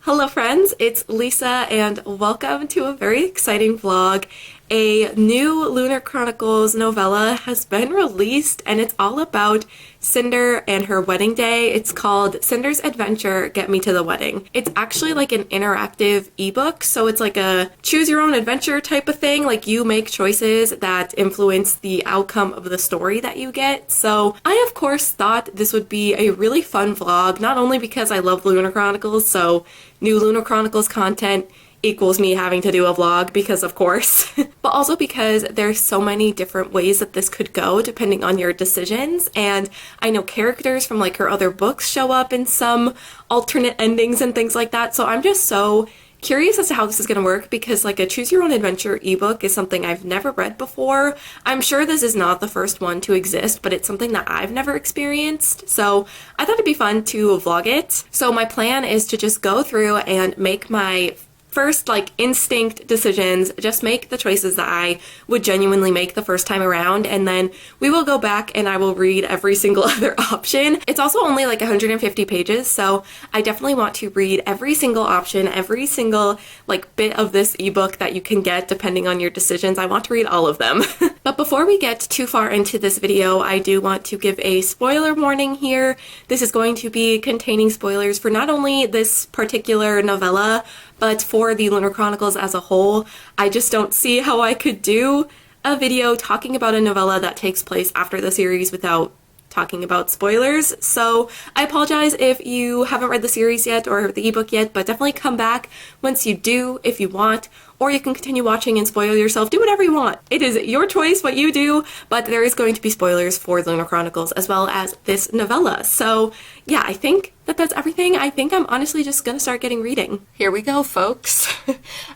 Hello friends, it's Lisa and welcome to a very exciting vlog. A new Lunar Chronicles novella has been released and it's all about Cinder and her wedding day. It's called Cinder's Adventure, Get Me to the Wedding. It's actually like an interactive ebook, so it's like a choose your own adventure type of thing. Like you make choices that influence the outcome of the story that you get. So I of course thought this would be a really fun vlog, not only because I love Lunar Chronicles, so new Lunar Chronicles content equals me having to do a vlog because of course, but also because there's so many different ways that this could go depending on your decisions. And I know characters from like her other books show up in some alternate endings and things like that. So I'm just so curious as to how this is going to work because like a choose your own adventure ebook is something I've never read before. I'm sure this is not the first one to exist, but it's something that I've never experienced. So I thought it'd be fun to vlog it. So my plan is to just go through and make my first like instinct decisions, just make the choices that I would genuinely make the first time around, and then we will go back and I will read every single other option. It's also only like 150 pages, so I definitely want to read every single option, every single like bit of this ebook that you can get depending on your decisions. I want to read all of them. But before we get too far into this video, I do want to give a spoiler warning here. This is going to be containing spoilers for not only this particular novella, but for the Lunar Chronicles as a whole. I just don't see how I could do a video talking about a novella that takes place after the series without talking about spoilers. So I apologize if you haven't read the series yet or the ebook yet, but definitely come back once you do if you want, or you can continue watching and spoil yourself. Do whatever you want. It is your choice what you do, but there is going to be spoilers for Lunar Chronicles as well as this novella. So yeah, I think that's everything. I think I'm honestly just gonna start getting reading. Here we go, folks.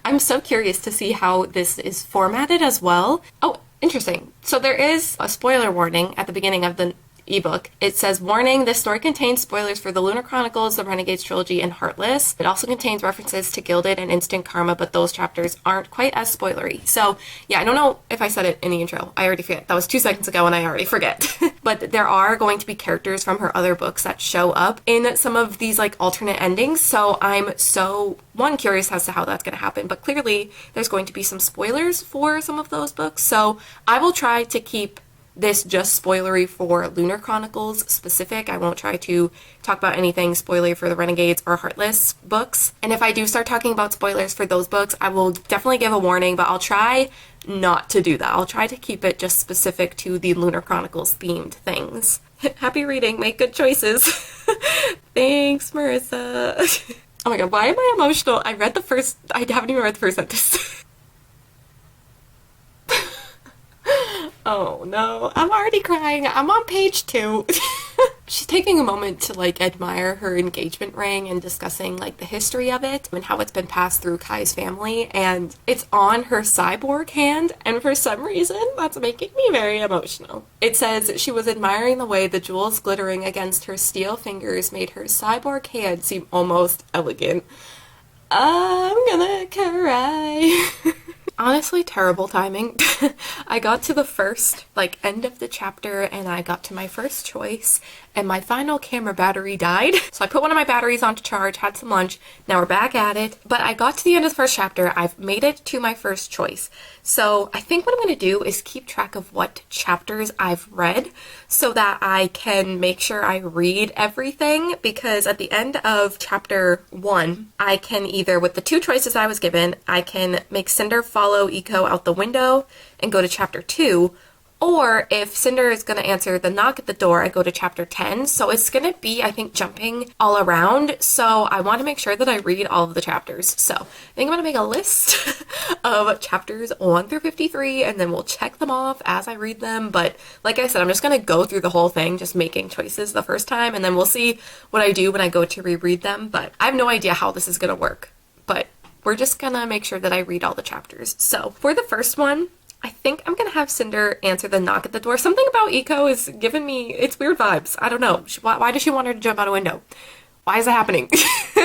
I'm so curious to see how this is formatted as well. Oh, interesting. So there is a spoiler warning at the beginning of the ebook. It says, warning, this story contains spoilers for the Lunar Chronicles, the Renegades trilogy, and Heartless. It also contains references to Gilded and Instant Karma, but those chapters aren't quite as spoilery. So yeah, I don't know if I said it in the intro. I already forget. That was 2 seconds ago and I already forget. But there are going to be characters from her other books that show up in some of these like alternate endings. So I'm so, one, curious as to how that's going to happen, but clearly there's going to be some spoilers for some of those books. So I will try to keep this just spoilery for Lunar Chronicles specific. I won't try to talk about anything spoilery for the Renegades or Heartless books. And if I do start talking about spoilers for those books, I will definitely give a warning, but I'll try not to do that. I'll try to keep it just specific to the Lunar Chronicles themed things. Happy reading, make good choices. Thanks, Marissa. Oh my god, why am I emotional? I haven't even read the first sentence. Oh no, I'm already crying. I'm on page 2. She's taking a moment to like admire her engagement ring and discussing like the history of it and how it's been passed through Kai's family, and it's on her cyborg hand, and for some reason that's making me very emotional. It says she was admiring the way the jewels glittering against her steel fingers made her cyborg hand seem almost elegant. I'm gonna cry. Honestly, terrible timing. I got to the first, like, end of the chapter and I got to my first choice and my final camera battery died. So I put one of my batteries on to charge, had some lunch, now we're back at it. But I got to the end of the first chapter, I've made it to my first choice. So I think what I'm going to do is keep track of what chapters I've read so that I can make sure I read everything, because at the end of chapter 1, I can either, with the 2 choices I was given, I can make Cinder follow Eco out the window and go to chapter 2, or if Cinder is going to answer the knock at the door, I go to chapter 10. So it's going to be, I think, jumping all around. So I want to make sure that I read all of the chapters. So I think I'm going to make a list of chapters 1 through 53, and then we'll check them off as I read them. But like I said, I'm just going to go through the whole thing, just making choices the first time, and then we'll see what I do when I go to reread them. But I have no idea how this is going to work. But we're just going to make sure that I read all the chapters. So for the first one, I think I'm gonna have Cinder answer the knock at the door. Something about Eco is giving me, it's weird vibes. I don't know. Why does she want her to jump out a window? Why is that happening?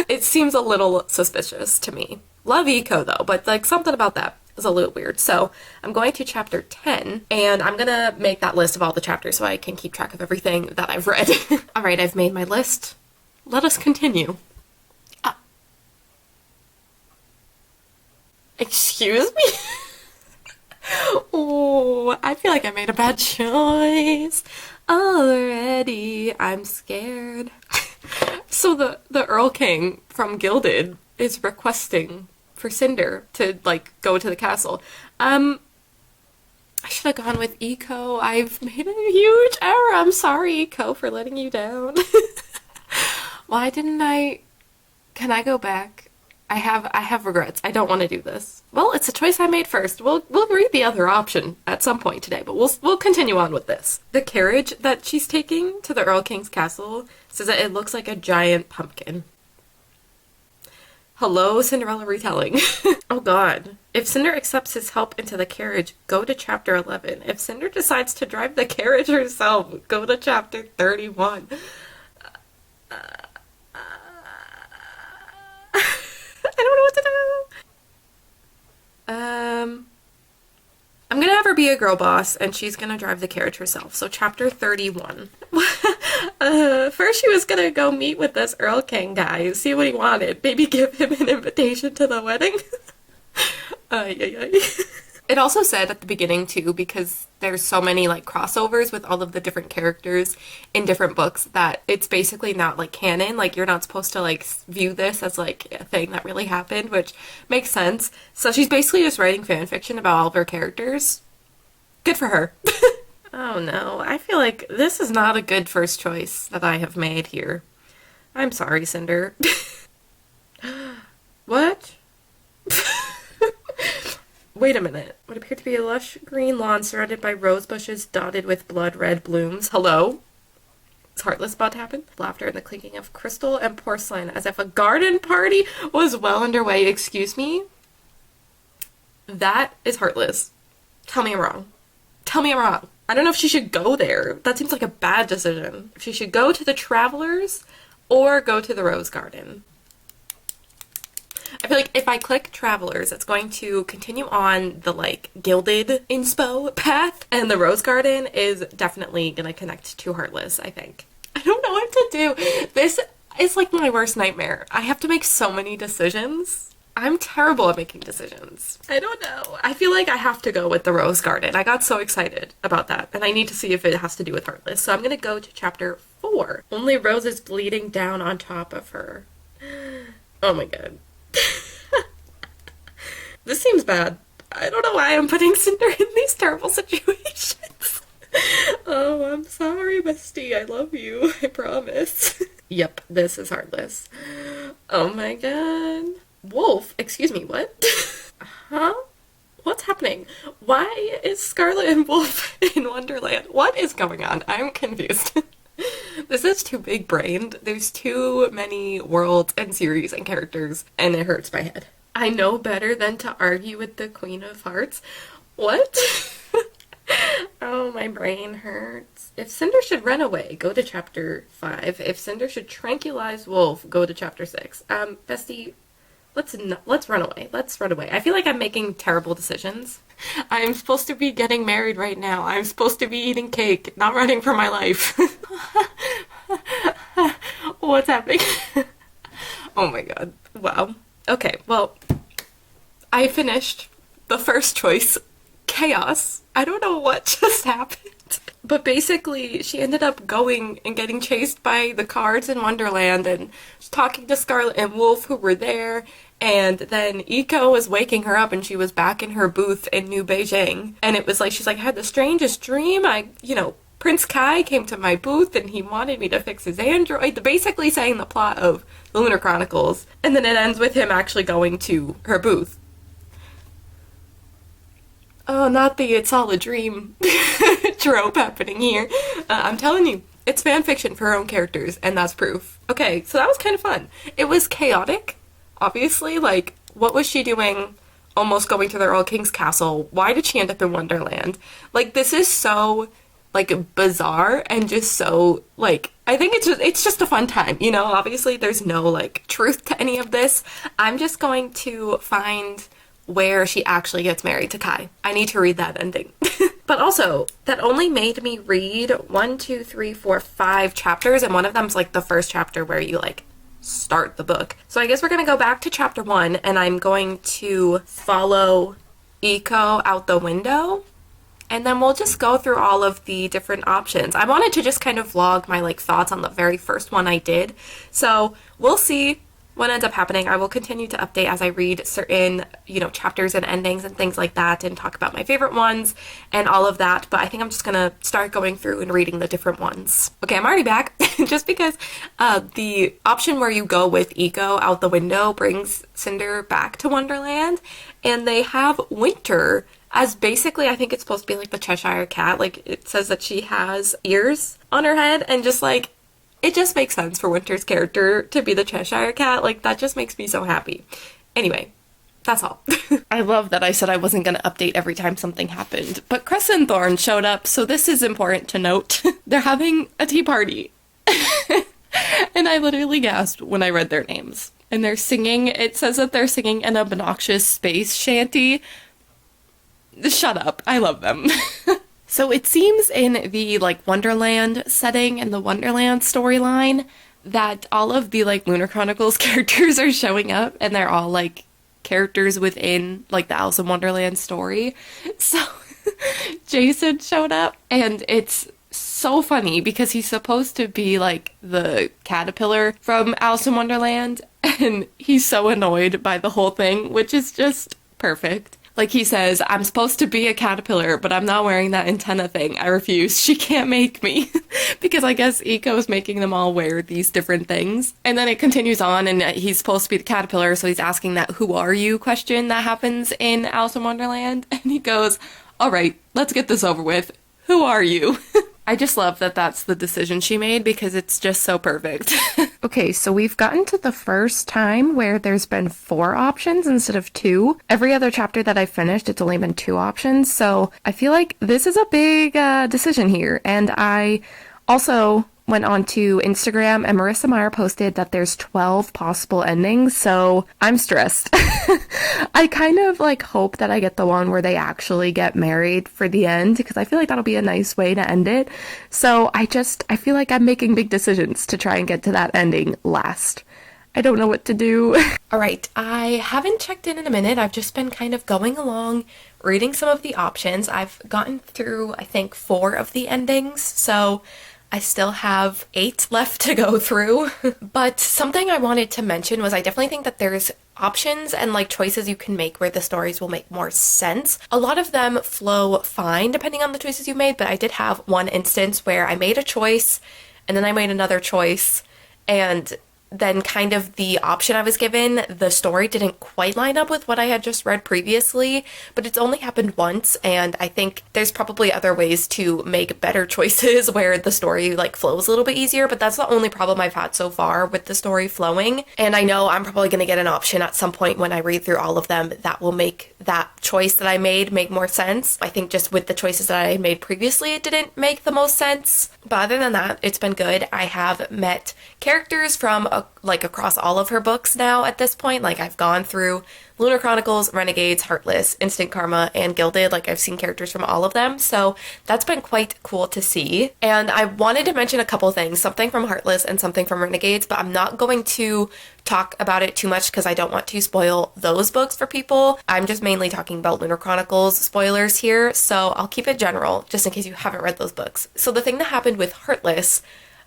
It seems a little suspicious to me. Love Eco though, but like something about that is a little weird. So I'm going to chapter 10 and I'm gonna make that list of all the chapters so I can keep track of everything that I've read. All right, I've made my list. Let us continue. Excuse me? Oh, I feel like I made a bad choice already. I'm scared. So the Earl King from Gilded is requesting for Cinder to, like, go to the castle. I should have gone with Eco. I've made a huge error. I'm sorry, Eco, for letting you down. Why didn't I... Can I go back? I have regrets. I don't want to do this. Well, it's a choice I made first. We'll read the other option at some point today, but we'll continue on with this. The carriage that she's taking to the Earl King's castle says that it looks like a giant pumpkin. Hello, Cinderella retelling. Oh god. If Cinder accepts his help into the carriage, go to chapter 11. If Cinder decides to drive the carriage herself, go to chapter 31. I don't know what to do. I'm gonna have her be a girl boss, and she's gonna drive the carriage herself. So chapter 31. First she was gonna go meet with this Earl King guy, see what he wanted. Maybe give him an invitation to the wedding. It also said at the beginning too, because there's so many like crossovers with all of the different characters in different books, that it's basically not like canon. Like, you're not supposed to like view this as like a thing that really happened, which makes sense. So she's basically just writing fan fiction about all of her characters. Good for her. Oh no, I feel like this is not a good first choice that I have made here. I'm sorry, Cinder. What? Wait a minute. What appeared to be a lush green lawn surrounded by rose bushes dotted with blood red blooms. Hello? Is Heartless about to happen? Laughter and the clinking of crystal and porcelain as if a garden party was well underway. Excuse me? That is Heartless. Tell me I'm wrong. Tell me I'm wrong. I don't know if she should go there. That seems like a bad decision. If she should go to the Travelers or go to the Rose Garden. I feel like if I click Travelers, it's going to continue on the, like, Gilded inspo path, and the Rose Garden is definitely going to connect to Heartless, I think. I don't know what to do. This is, like, my worst nightmare. I have to make so many decisions. I'm terrible at making decisions. I don't know. I feel like I have to go with the Rose Garden. I got so excited about that, and I need to see if it has to do with Heartless. So I'm going to go to chapter 4. Only roses bleeding down on top of her. Oh my god. This seems bad. I don't know why I'm putting Cinder in these terrible situations. Oh, I'm sorry, bestie. I love you. I promise. Yep, this is Heartless. Oh my god. Wolf? Excuse me, what? Huh? What's happening? Why is Scarlet and Wolf in Wonderland? What is going on? I'm confused. This is too big-brained. There's too many worlds and series and characters, and it hurts my head. I know better than to argue with the Queen of Hearts. What? Oh, my brain hurts. If Cinder should run away, go to chapter 5. If Cinder should tranquilize Wolf, go to chapter 6. Bestie, let's run away. Let's run away. I feel like I'm making terrible decisions. I'm supposed to be getting married right now. I'm supposed to be eating cake, not running for my life. What's happening? Oh my god. Wow. Okay, well, I finished the first choice, Chaos. I don't know what just happened. But basically, she ended up going and getting chased by the cards in Wonderland and talking to Scarlet and Wolf, who were there. And then Eco was waking her up and she was back in her booth in New Beijing. And it was like, she's like, I had the strangest dream. Prince Kai came to my booth and he wanted me to fix his android. Basically saying the plot of the Lunar Chronicles. And then it ends with him actually going to her booth. Oh, not the it's all a dream trope happening here. I'm telling you, it's fanfiction for her own characters, and that's proof. Okay, so that was kind of fun. It was chaotic, obviously. Like, what was she doing almost going to the Earl King's castle? Why did she end up in Wonderland? Like, this is so, like, bizarre and just so, like, I think it's just a fun time, you know? Obviously, there's no, like, truth to any of this. I'm just going to find where she actually gets married to Kai. I need to read that ending. But also, that only made me read 5 chapters, and one of them's like the first chapter where you like start the book. So I guess we're going to go back to chapter 1, and I'm going to follow Eco out the window, and then we'll just go through all of the different options. I wanted to just kind of vlog my like thoughts on the very first one I did. So we'll see what ends up happening. I will continue to update as I read certain, chapters and endings and things like that, and talk about my favorite ones and all of that. But I think I'm just gonna start going through and reading the different ones. Okay, I'm already back just because the option where you go with Eco out the window brings Cinder back to Wonderland, and they have Winter as basically, I think it's supposed to be like the Cheshire Cat. Like, it says that she has ears on her head, and just like, it just makes sense for Winter's character to be the Cheshire Cat. Like, that just makes me so happy. Anyway, that's all. I love that I said I wasn't going to update every time something happened, but Cress and Thorn showed up, so this is important to note. They're having a tea party. And I literally gasped when I read their names. And they're singing, it says that they're singing an obnoxious space shanty. Shut up. I love them. So it seems in the like Wonderland setting and the Wonderland storyline that all of the like Lunar Chronicles characters are showing up, and they're all like characters within like the Alice in Wonderland story. So Jason showed up, and it's so funny because he's supposed to be like the caterpillar from Alice in Wonderland, and he's so annoyed by the whole thing, which is just perfect. Like, he says, I'm supposed to be a caterpillar, but I'm not wearing that antenna thing. I refuse. She can't make me. Because I guess Eco is making them all wear these different things. And then it continues on, and he's supposed to be the caterpillar, so he's asking that who are you question that happens in Alice in Wonderland. And he goes, all right, let's get this over with. Who are you? I just love that that's the decision she made because it's just so perfect. Okay, so we've gotten to the first time where there's been 4 options instead of 2. Every other chapter that I've finished, it's only been 2 options. So I feel like this is a big decision here. And I also went on to Instagram, and Marissa Meyer posted that there's 12 possible endings, so I'm stressed. I kind of like hope that I get the one where they actually get married for the end, because I feel like that'll be a nice way to end it. So I feel like I'm making big decisions to try and get to that ending last. I don't know what to do. All right, I haven't checked in a minute. I've just been kind of going along, reading some of the options. I've gotten through, I think, 4 of the endings, so I still have 8 left to go through. But something I wanted to mention was I definitely think that there's options and like choices you can make where the stories will make more sense. A lot of them flow fine depending on the choices you made, but I did have one instance where I made a choice and then I made another choice, and then kind of the option I was given, the story didn't quite line up with what I had just read previously, but it's only happened once, and I think there's probably other ways to make better choices where the story like flows a little bit easier, but that's the only problem I've had so far with the story flowing. And I know I'm probably going to get an option at some point when I read through all of them that will make that choice that I made make more sense. I think just with the choices that I made previously, it didn't make the most sense. But other than that, it's been good. I have met characters from like across all of her books now at this point. Like, I've gone through Lunar Chronicles, Renegades, Heartless, Instant Karma, and Gilded. Like, I've seen characters from all of them, so that's been quite cool to see. And I wanted to mention a couple things, something from Heartless and something from Renegades, but I'm not going to talk about it too much because I don't want to spoil those books for people. I'm just mainly talking about Lunar Chronicles spoilers here, so I'll keep it general just in case you haven't read those books. So the thing that happened with Heartless,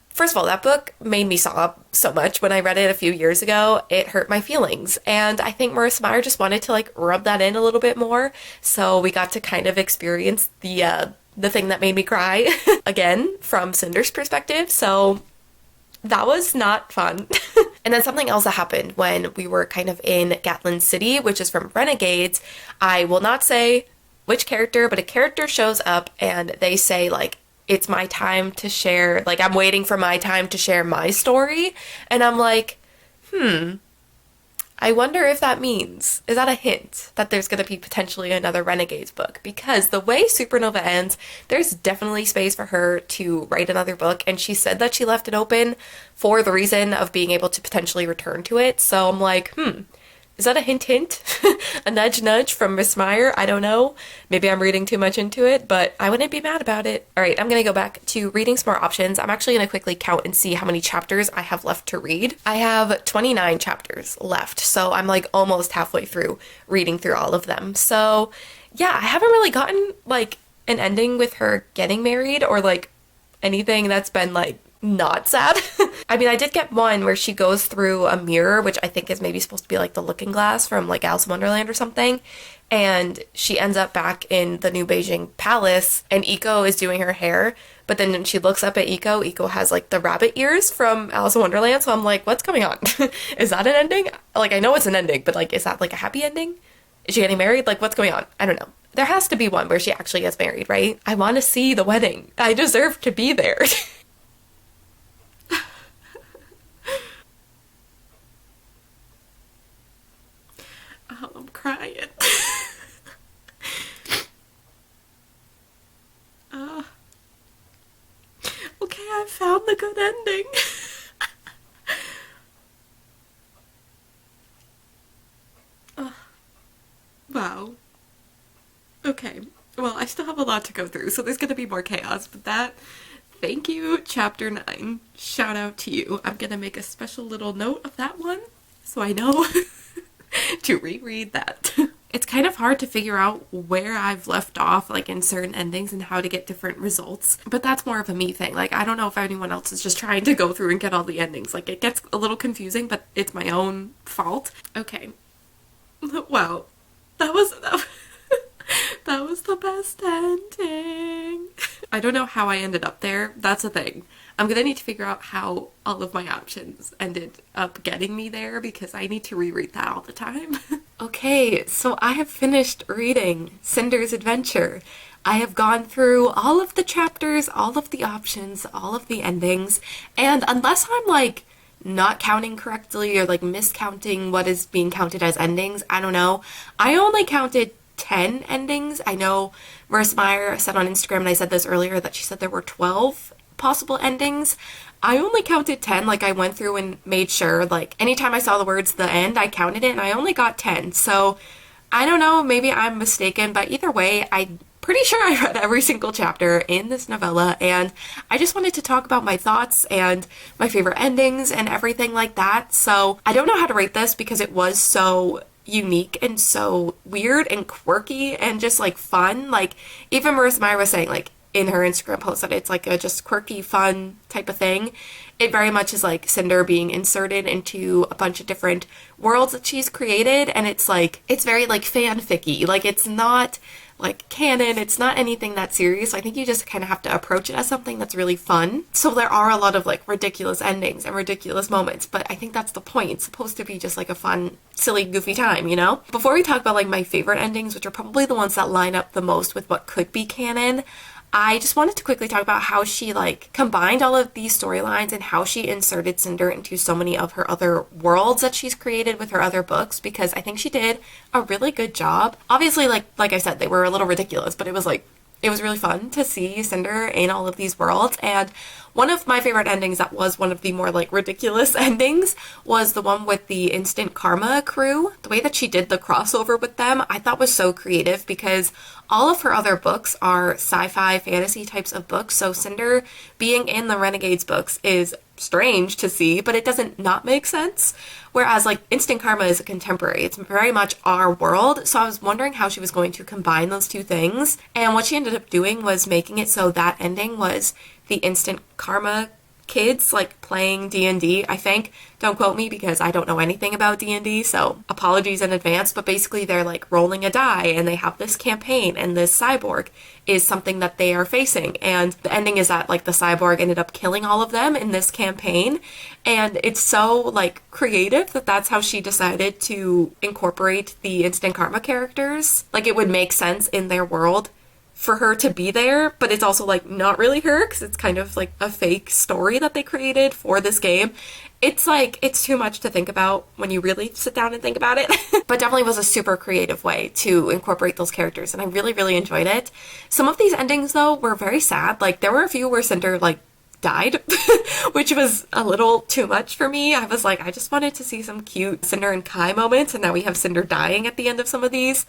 first of all, that book made me sob so much when I read it a few years ago. It hurt my feelings. And I think Marissa Meyer just wanted to like rub that in a little bit more. So we got to kind of experience the thing that made me cry again from Cinder's perspective. So that was not fun. And then something else that happened when we were kind of in Gatlin City, which is from Renegades. I will not say which character, but a character shows up and they say like, it's my time to share, like, I'm waiting for my time to share my story. And I'm like, I wonder if that means, is that a hint that there's going to be potentially another Renegades book? Because the way Supernova ends, there's definitely space for her to write another book. And she said that she left it open for the reason of being able to potentially return to it. So I'm like, Is that a hint hint? A nudge nudge from Miss Meyer? I don't know. Maybe I'm reading too much into it, but I wouldn't be mad about it. All right, I'm gonna go back to reading some more options. I'm actually gonna quickly count and see how many chapters I have left to read. I have 29 chapters left, so I'm like almost halfway through reading through all of them. So yeah, I haven't really gotten like an ending with her getting married or like anything that's been like not sad. I mean, I did get one where she goes through a mirror, which I think is maybe supposed to be like the looking glass from like Alice in Wonderland or something. And she ends up back in the new Beijing palace and Iko is doing her hair. But then when she looks up at Iko has like the rabbit ears from Alice in Wonderland. So I'm like, what's going on? Is that an ending? Like, I know it's an ending, but like, is that like a happy ending? Is she getting married? Like, what's going on? I don't know. There has to be one where she actually gets married, right? I want to see the wedding. I deserve to be there. Oh, I'm crying. uh, okay, I found the good ending. Wow. Okay. Well, I still have a lot to go through, so there's gonna be more chaos, but thank you, chapter 9. Shout out to you. I'm gonna make a special little note of that one, so I know to reread that. It's kind of hard to figure out where I've left off, like in certain endings and how to get different results, but that's more of a me thing. Like, I don't know if anyone else is just trying to go through and get all the endings. Like, it gets a little confusing, but it's my own fault. Okay. Wow. That was the best ending. I don't know how I ended up there. That's the thing. I'm gonna need to figure out how all of my options ended up getting me there because I need to reread that all the time. Okay, so I have finished reading Cinder's Adventure. I have gone through all of the chapters, all of the options, all of the endings, and unless I'm like not counting correctly or like miscounting what is being counted as endings, I don't know. I only counted 10 endings. I know Marissa Meyer said on Instagram, and I said this earlier, that she said there were 12 possible endings. I only counted 10. Like, I went through and made sure, like, anytime I saw the words the end, I counted it, and I only got 10. So I don't know, maybe I'm mistaken, but either way, I'm pretty sure I read every single chapter in this novella, and I just wanted to talk about my thoughts and my favorite endings and everything like that. So I don't know how to rate this because it was so unique and so weird and quirky and just like fun. Like, even Marissa Meyer was saying, like, in her Instagram post, that it's like a just quirky, fun type of thing. It very much is like Cinder being inserted into a bunch of different worlds that she's created, and it's like, it's very like fanficky. Like, it's not like canon, it's not anything that serious. I think you just kind of have to approach it as something that's really fun. So there are a lot of like ridiculous endings and ridiculous moments, but I think that's the point. It's supposed to be just like a fun, silly, goofy time, you know? Before we talk about like my favorite endings, which are probably the ones that line up the most with what could be canon, I just wanted to quickly talk about how she like combined all of these storylines and how she inserted Cinder into so many of her other worlds that she's created with her other books, because I think she did a really good job. Obviously, like I said, they were a little ridiculous, but it was really fun to see Cinder in all of these worlds. And one of my favorite endings that was one of the more like ridiculous endings was the one with the Instant Karma crew. The way that she did the crossover with them, I thought was so creative, because all of her other books are sci-fi fantasy types of books. So Cinder being in the Renegades books is strange to see, but it doesn't not make sense. Whereas like Instant Karma is a contemporary. It's very much our world. So I was wondering how she was going to combine those two things. And what she ended up doing was making it so that ending was the Instant Karma kids like playing D&D, I think. Don't quote me because I don't know anything about D&D, so apologies in advance, but basically they're like rolling a die and they have this campaign, and this cyborg is something that they are facing, and the ending is that like the cyborg ended up killing all of them in this campaign. And it's so like creative that that's how she decided to incorporate the Instant Karma characters. Like, it would make sense in their world for her to be there, but it's also like not really her, because it's kind of like a fake story that they created for this game. It's like, it's too much to think about when you really sit down and think about it. But definitely was a super creative way to incorporate those characters, and I really, really enjoyed it. Some of these endings though were very sad. Like, there were a few where Cinder like died, which was a little too much for me. I was like, I just wanted to see some cute Cinder and Kai moments, and now we have Cinder dying at the end of some of these.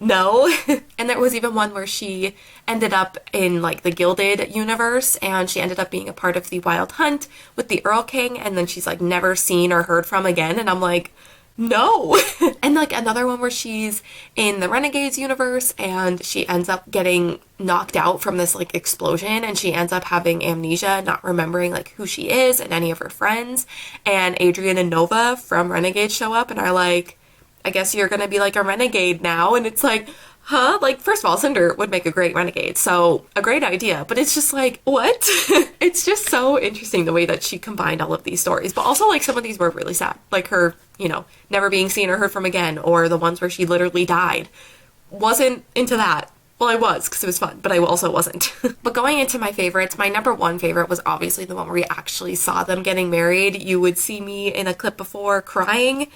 No. And there was even one where she ended up in like the Gilded universe, and she ended up being a part of the Wild Hunt with the Earl King, and then she's like never seen or heard from again, and I'm like, no. And like another one where she's in the Renegades universe and she ends up getting knocked out from this like explosion, and she ends up having amnesia, not remembering like who she is and any of her friends, and Adrian and Nova from Renegades show up and are like, I guess you're gonna be like a renegade now. And it's like, huh? Like, first of all, Cinder would make a great renegade, so a great idea, but it's just like, what? It's just so interesting the way that she combined all of these stories, but also like some of these were really sad, like her, you know, never being seen or heard from again, or the ones where she literally died. Wasn't into that. Well, I was, because it was fun, but I also wasn't. But going into my favorites, my number one favorite was obviously the one where we actually saw them getting married. You would see me in a clip before crying.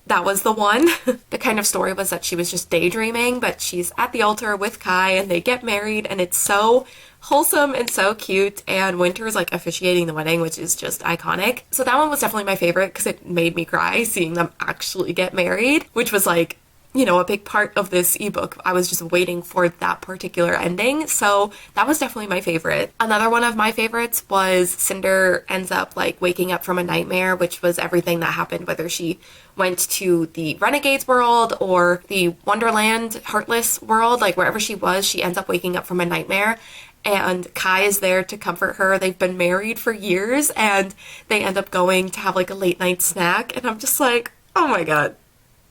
That was the one. The kind of story was that she was just daydreaming, but she's at the altar with Kai and they get married, and it's so wholesome and so cute, and Winter's like officiating the wedding, which is just iconic. So that one was definitely my favorite because it made me cry seeing them actually get married, which was like, you know, a big part of this ebook. I was just waiting for that particular ending, so that was definitely my favorite. Another one of my favorites was Cinder ends up like waking up from a nightmare, which was everything that happened, whether she went to the Renegades world or the Wonderland Heartless world, like wherever she was, she ends up waking up from a nightmare. And Kai is there to comfort her. They've been married for years, and they end up going to have like a late night snack, and I'm just like, oh my god.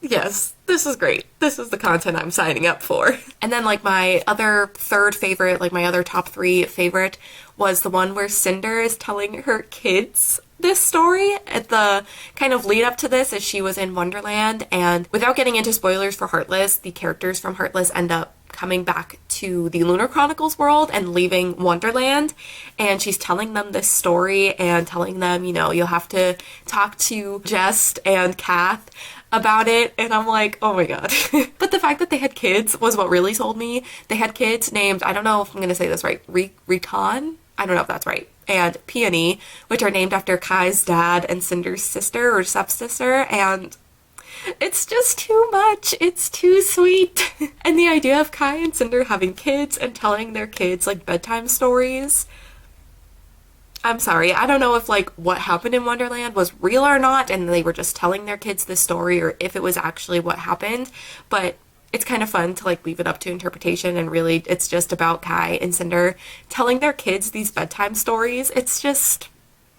Yes, this is great. This is the content I'm signing up for. And then like my other third favorite, like my other top three favorite, was the one where Cinder is telling her kids this story at the kind of lead up to this, as she was in Wonderland. And without getting into spoilers for Heartless, the characters from Heartless end up coming back to the Lunar Chronicles world and leaving Wonderland, and she's telling them this story and telling them, you know, you'll have to talk to Jess and Kath about it, and I'm like, oh my god. But the fact that they had kids was what really sold me. They had kids named, I don't know if I'm gonna say this right, Recon? I don't know if that's right, and Peony, which are named after Kai's dad and Cinder's sister or stepsister, and it's just too much. It's too sweet. And the idea of Kai and Cinder having kids and telling their kids like bedtime stories. I'm sorry, I don't know if like what happened in Wonderland was real or not, and they were just telling their kids this story, or if it was actually what happened, but it's kind of fun to like leave it up to interpretation, and really it's just about Kai and Cinder telling their kids these bedtime stories. It's just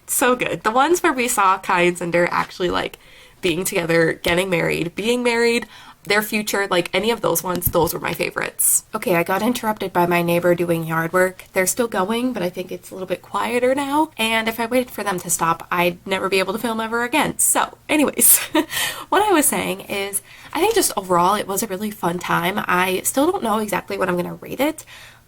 so good. The ones where we saw Kai and Cinder actually like being together, getting married, being married, their future, like any of those ones, those were my favorites. Okay, I got interrupted by my neighbor doing yard work. They're still going, but I think it's a little bit quieter now, and if I waited for them to stop, I'd never be able to film ever again. So anyways, what I was saying is, I think just overall it was a really fun time. I still don't know exactly what I'm gonna rate it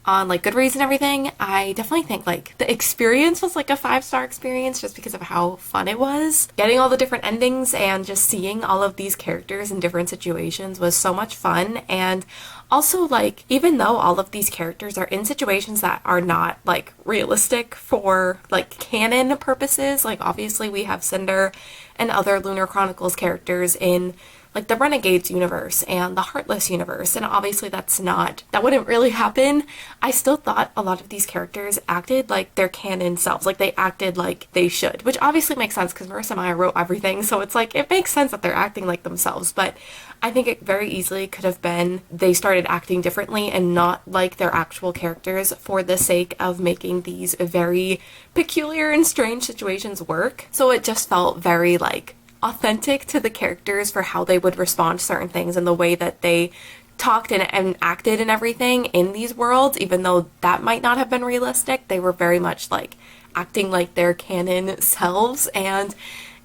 on like Goodreads and everything. I definitely think like the experience was like a 5-star experience just because of how fun it was. Getting all the different endings and just seeing all of these characters in different situations was so much fun. And also like, even though all of these characters are in situations that are not like realistic for like canon purposes, like obviously we have Cinder and other Lunar Chronicles characters in like the Renegades universe and the Heartless universe, and obviously that wouldn't really happen. I still thought a lot of these characters acted like their canon selves, like they acted like they should, which obviously makes sense because Marissa Meyer wrote everything, so it's like it makes sense that they're acting like themselves. But I think it very easily could have been they started acting differently and not like their actual characters for the sake of making these very peculiar and strange situations work. So it just felt very like authentic to the characters for how they would respond to certain things and the way that they talked and acted and everything in these worlds. Even though that might not have been realistic, they were very much like acting like their canon selves. And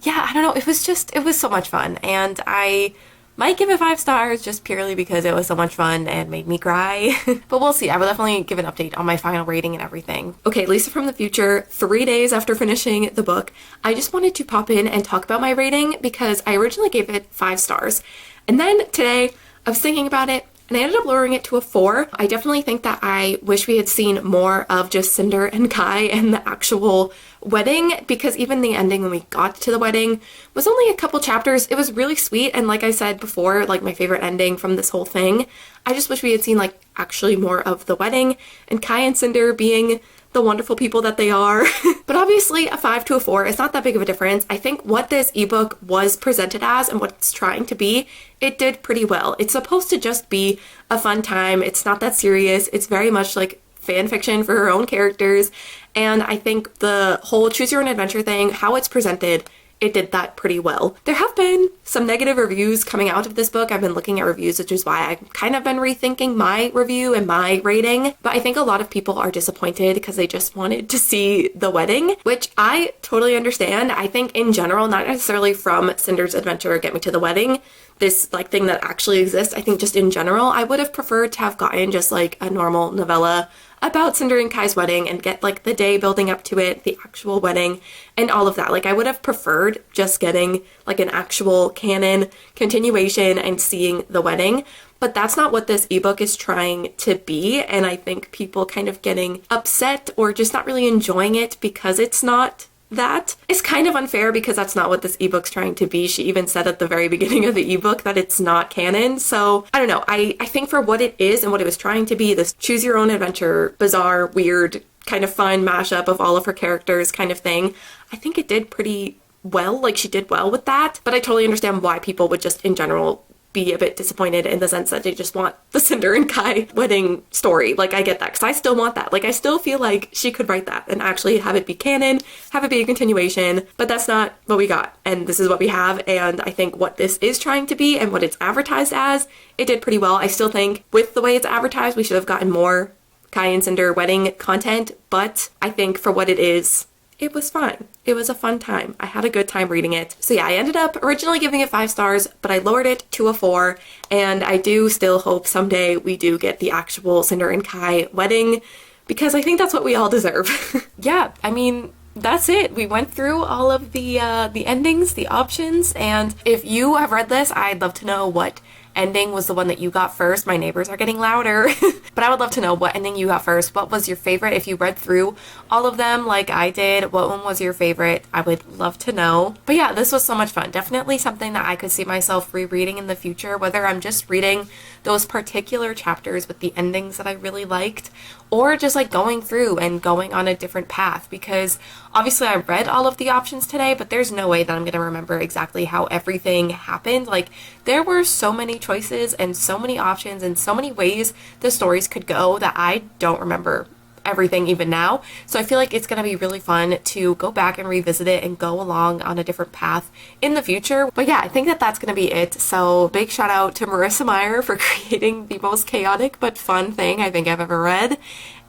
yeah, I don't know, it was so much fun, and I might give it 5 stars just purely because it was so much fun and made me cry. But we'll see. I will definitely give an update on my final rating and everything. Okay, Lisa from the future, 3 days after finishing the book, I just wanted to pop in and talk about my rating because I originally gave it 5 stars. And then today, I was thinking about it, and I ended up lowering it to a 4. I definitely think that I wish we had seen more of just Cinder and Kai and the actual wedding, because even the ending when we got to the wedding was only a couple chapters. It was really sweet, and like I said before, like my favorite ending from this whole thing. I just wish we had seen like actually more of the wedding and Kai and Cinder being the wonderful people that they are. But obviously a 5 to a 4 is not that big of a difference. I think what this ebook was presented as and what it's trying to be, it did pretty well. It's supposed to just be a fun time. It's not that serious. It's very much like fan fiction for her own characters. And I think the whole choose your own adventure thing, how it's presented, it did that pretty well. There have been some negative reviews coming out of this book. I've been looking at reviews, which is why I've kind of been rethinking my review and my rating. But I think a lot of people are disappointed because they just wanted to see the wedding, which I totally understand. I think in general, not necessarily from Cinder's adventure, Get Me to the Wedding, this like thing that actually exists. I think just in general, I would have preferred to have gotten just like a normal novella about Cinder and Kai's wedding and get like the day building up to it, the actual wedding, and all of that. Like I would have preferred just getting like an actual canon continuation and seeing the wedding, but that's not what this ebook is trying to be. And I think people kind of getting upset or just not really enjoying it because it's not that is kind of unfair, because that's not what this ebook's trying to be. She even said at the very beginning of the ebook that it's not canon. So I don't know. I think for what it is and what it was trying to be, this choose your own adventure, bizarre, weird, kind of fun mashup of all of her characters kind of thing, I think it did pretty well. Like she did well with that. But I totally understand why people would just in general be a bit disappointed in the sense that they just want the Cinder and Kai wedding story. Like I get that, because I still want that. Like I still feel like she could write that and actually have it be canon, have it be a continuation, but that's not what we got. And this is what we have. And I think what this is trying to be and what it's advertised as, it did pretty well. I still think with the way it's advertised, we should have gotten more Kai and Cinder wedding content, but I think for what it is, it was fine. It was a fun time. I had a good time reading it. So yeah, I ended up originally giving it 5 stars, but I lowered it to a 4, and I do still hope someday we do get the actual Cinder and Kai wedding, because I think that's what we all deserve. Yeah, I mean, that's it. We went through all of the endings, the options, and if you have read this, I'd love to know what ending was the one that you got first. My neighbors are getting louder. But I would love to know what ending you got first. What was your favorite? If you read through all of them like I did, what one was your favorite? I would love to know. But yeah, this was so much fun. Definitely something that I could see myself rereading in the future, whether I'm just reading those particular chapters with the endings that I really liked, or just like going through and going on a different path, because obviously I read all of the options today, but there's no way that I'm going to remember exactly how everything happened. Like there were so many choices and so many options and so many ways the stories could go that I don't remember everything even now. So I feel like it's going to be really fun to go back and revisit it and go along on a different path in the future. But yeah, I think that that's going to be it. So big shout out to Marissa Meyer for creating the most chaotic but fun thing I think I've ever read.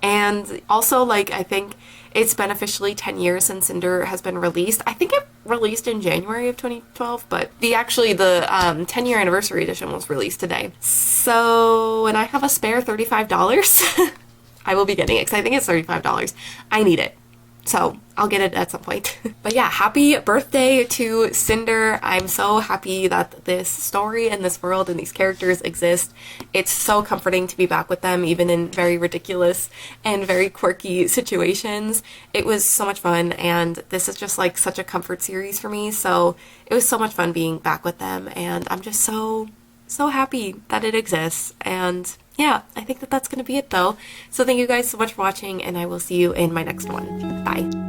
And also, like, I think it's been officially 10 years since Cinder has been released. I think it released in January of 2012, but the 10-year anniversary edition was released today. So, when I have a spare $35, I will be getting it, because I think it's $35. I need it. So I'll get it at some point. But yeah, happy birthday to Cinder. I'm so happy that this story and this world and these characters exist. It's so comforting to be back with them, even in very ridiculous and very quirky situations. It was so much fun, and this is just like such a comfort series for me. So it was so much fun being back with them, and I'm just so happy that it exists. And yeah, I think that that's going to be it though. So thank you guys so much for watching, and I will see you in my next one. Bye.